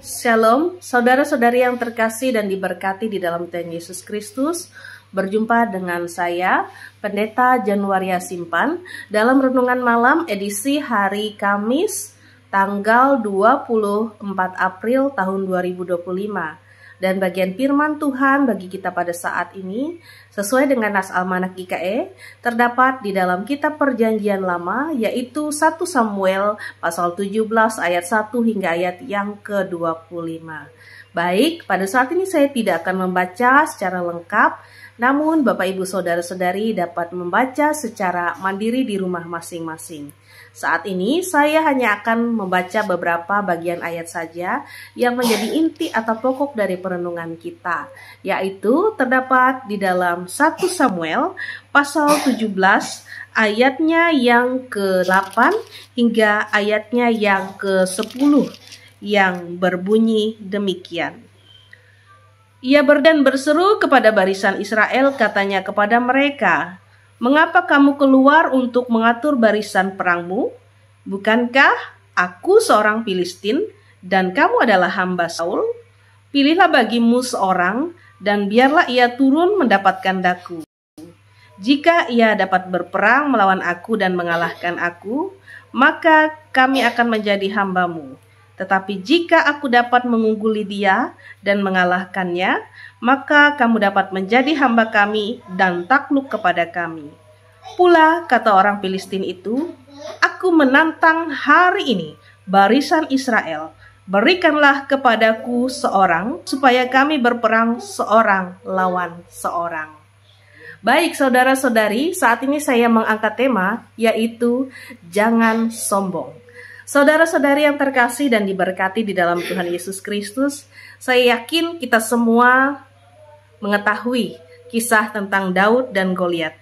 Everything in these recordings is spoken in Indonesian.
Shalom, saudara-saudari yang terkasih dan diberkati di dalam Tuhan Yesus Kristus. Berjumpa dengan saya, Pendeta Januaria Simpan, dalam Renungan Malam edisi hari Kamis, tanggal 24 April tahun 2025. Dan bagian firman Tuhan bagi kita pada saat ini, sesuai dengan Nas Almanak GKE, terdapat di dalam kitab Perjanjian Lama, yaitu 1 Samuel pasal 17 ayat 1 hingga ayat yang ke-25. Baik, pada saat ini saya tidak akan membaca secara lengkap, namun Bapak Ibu Saudara-saudari dapat membaca secara mandiri di rumah masing-masing. Saat ini saya hanya akan membaca beberapa bagian ayat saja yang menjadi inti atau pokok dari perenungan kita, yaitu terdapat di dalam 1 Samuel pasal 17 ayatnya yang ke-8 hingga ayatnya yang ke-10 yang berbunyi demikian. Ia dan berseru kepada barisan Israel, katanya kepada mereka, "Mengapa kamu keluar untuk mengatur barisan perangmu? Bukankah aku seorang Filistin dan kamu adalah hamba Saul? Pilihlah bagimu seorang dan biarlah ia turun mendapatkan daku. Jika ia dapat berperang melawan aku dan mengalahkan aku, maka kami akan menjadi hambamu. Tetapi jika aku dapat mengungguli dia dan mengalahkannya, maka kamu dapat menjadi hamba kami dan takluk kepada kami." Pula kata orang Filistin itu, "Aku menantang hari ini barisan Israel, berikanlah kepadaku seorang supaya kami berperang seorang lawan seorang." Baik saudara-saudari, saat ini saya mengangkat tema yaitu jangan sombong. Saudara-saudari yang terkasih dan diberkati di dalam Tuhan Yesus Kristus, saya yakin kita semua mengetahui kisah tentang Daud dan Goliat.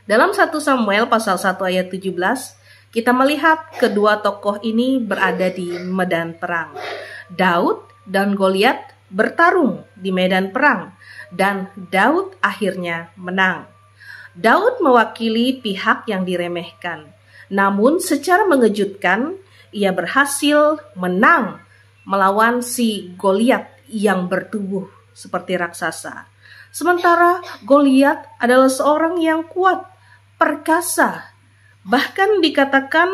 Dalam 1 Samuel pasal 1 ayat 17, kita melihat kedua tokoh ini berada di medan perang. Daud dan Goliat bertarung di medan perang dan Daud akhirnya menang. Daud mewakili pihak yang diremehkan. Namun secara mengejutkan, ia berhasil menang melawan si Goliat yang bertubuh seperti raksasa. Sementara Goliat adalah seorang yang kuat, perkasa. Bahkan dikatakan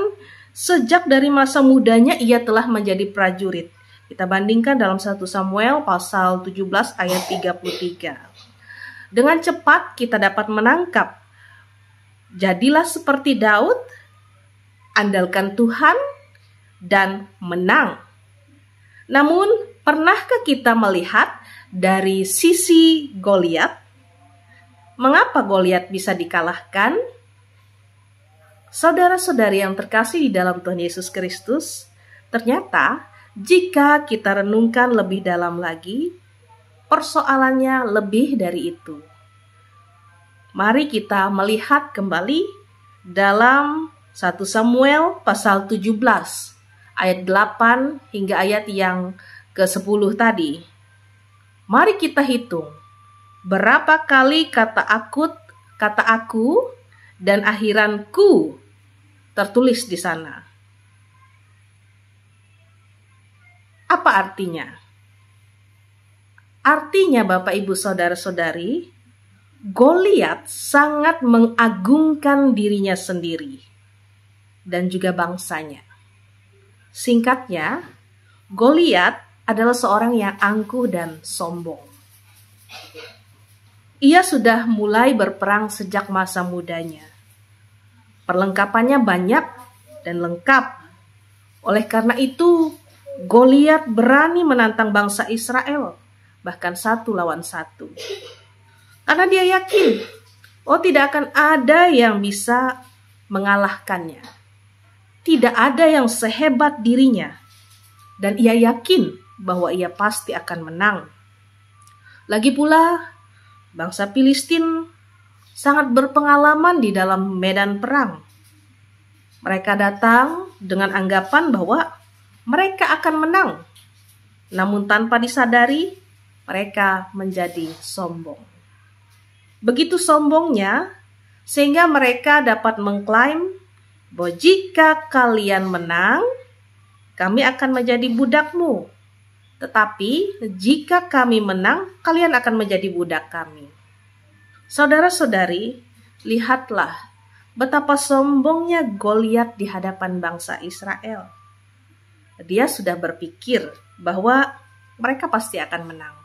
sejak dari masa mudanya ia telah menjadi prajurit. Kita bandingkan dalam 1 Samuel pasal 17 ayat 33. Dengan cepat kita dapat menangkap, jadilah seperti Daud, andalkan Tuhan, dan menang. Namun, pernahkah kita melihat dari sisi Goliat? Mengapa Goliat bisa dikalahkan? Saudara-saudari yang terkasih di dalam Tuhan Yesus Kristus, ternyata jika kita renungkan lebih dalam lagi, persoalannya lebih dari itu. Mari kita melihat kembali dalam 1 Samuel pasal 17 ayat 8 hingga ayat yang ke-10 tadi. Mari kita hitung berapa kali kata aku dan akhiranku tertulis di sana. Apa artinya? Artinya Bapak Ibu Saudara-saudari, Goliat sangat mengagungkan dirinya sendiri dan juga bangsanya. Singkatnya, Goliat adalah seorang yang angkuh dan sombong. Ia sudah mulai berperang sejak masa mudanya. Perlengkapannya banyak dan lengkap. Oleh karena itu, Goliat berani menantang bangsa Israel, bahkan 1 lawan 1. Karena dia yakin, tidak akan ada yang bisa mengalahkannya. Tidak ada yang sehebat dirinya, dan ia yakin bahwa ia pasti akan menang. Lagi pula, bangsa Filistin sangat berpengalaman di dalam medan perang. Mereka datang dengan anggapan bahwa mereka akan menang, namun tanpa disadari, mereka menjadi sombong. Begitu sombongnya, sehingga mereka dapat mengklaim bahwa jika kalian menang, kami akan menjadi budakmu. Tetapi jika kami menang, kalian akan menjadi budak kami. Saudara-saudari, lihatlah betapa sombongnya Goliat di hadapan bangsa Israel. Dia sudah berpikir bahwa mereka pasti akan menang.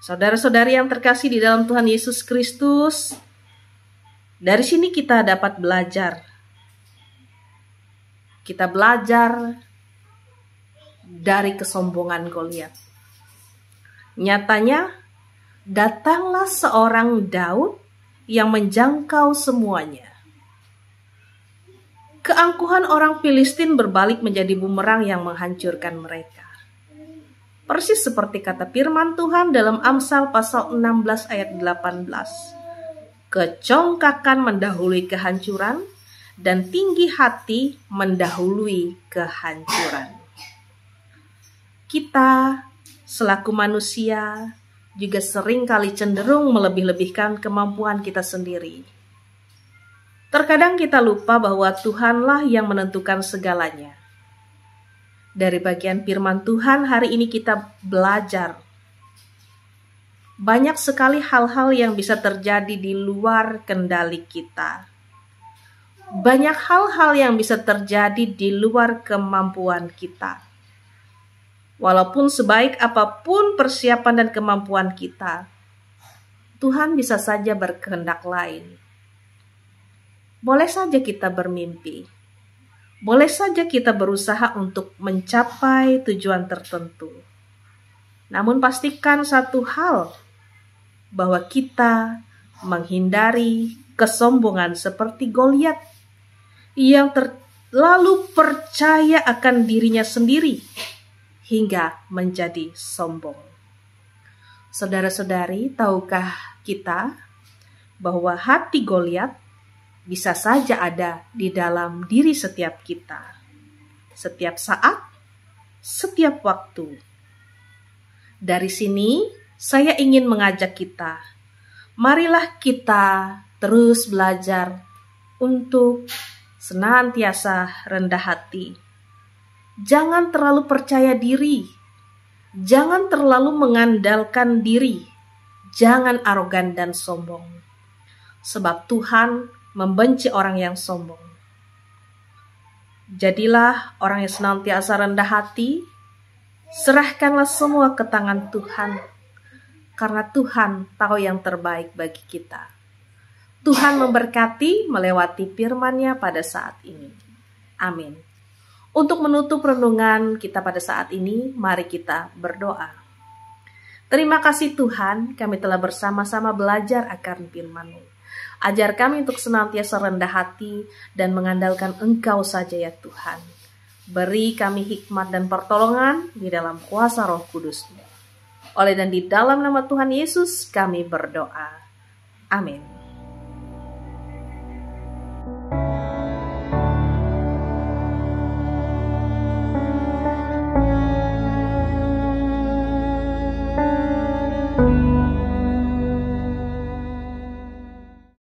Saudara-saudari yang terkasih di dalam Tuhan Yesus Kristus, dari sini kita dapat belajar. Kita belajar dari kesombongan Goliat. Nyatanya, datanglah seorang Daud yang menjangkau semuanya. Keangkuhan orang Filistin berbalik menjadi bumerang yang menghancurkan mereka. Persis seperti kata firman Tuhan dalam Amsal pasal 16 ayat 18. Kecongkakan mendahului kehancuran dan tinggi hati mendahului kehancuran. Kita selaku manusia juga seringkali cenderung melebih-lebihkan kemampuan kita sendiri. Terkadang kita lupa bahwa Tuhanlah yang menentukan segalanya. Dari bagian firman Tuhan hari ini kita belajar banyak sekali hal-hal yang bisa terjadi di luar kendali kita. Banyak hal-hal yang bisa terjadi di luar kemampuan kita. Walaupun sebaik apapun persiapan dan kemampuan kita, Tuhan bisa saja berkehendak lain. Boleh saja kita bermimpi. Boleh saja kita berusaha untuk mencapai tujuan tertentu. Namun pastikan satu hal, bahwa kita menghindari kesombongan seperti Goliat yang terlalu percaya akan dirinya sendiri hingga menjadi sombong. Saudara-saudari, tahukah kita bahwa hati Goliat bisa saja ada di dalam diri setiap kita, setiap saat, setiap waktu. Dari sini, saya ingin mengajak kita, marilah kita terus belajar untuk senantiasa rendah hati. Jangan terlalu percaya diri, jangan terlalu mengandalkan diri, jangan arogan dan sombong. Sebab Tuhan membenci orang yang sombong. Jadilah orang yang senantiasa rendah hati, serahkanlah semua ke tangan Tuhan, karena Tuhan tahu yang terbaik bagi kita. Tuhan memberkati melewati firman-Nya pada saat ini. Amin. Untuk menutup renungan kita pada saat ini, mari kita berdoa. Terima kasih Tuhan, kami telah bersama-sama belajar akan firman-Mu. Ajar kami untuk senantiasa rendah hati dan mengandalkan Engkau saja ya Tuhan. Beri kami hikmat dan pertolongan di dalam kuasa Roh Kudus-Mu. Oleh dan di dalam nama Tuhan Yesus kami berdoa. Amin.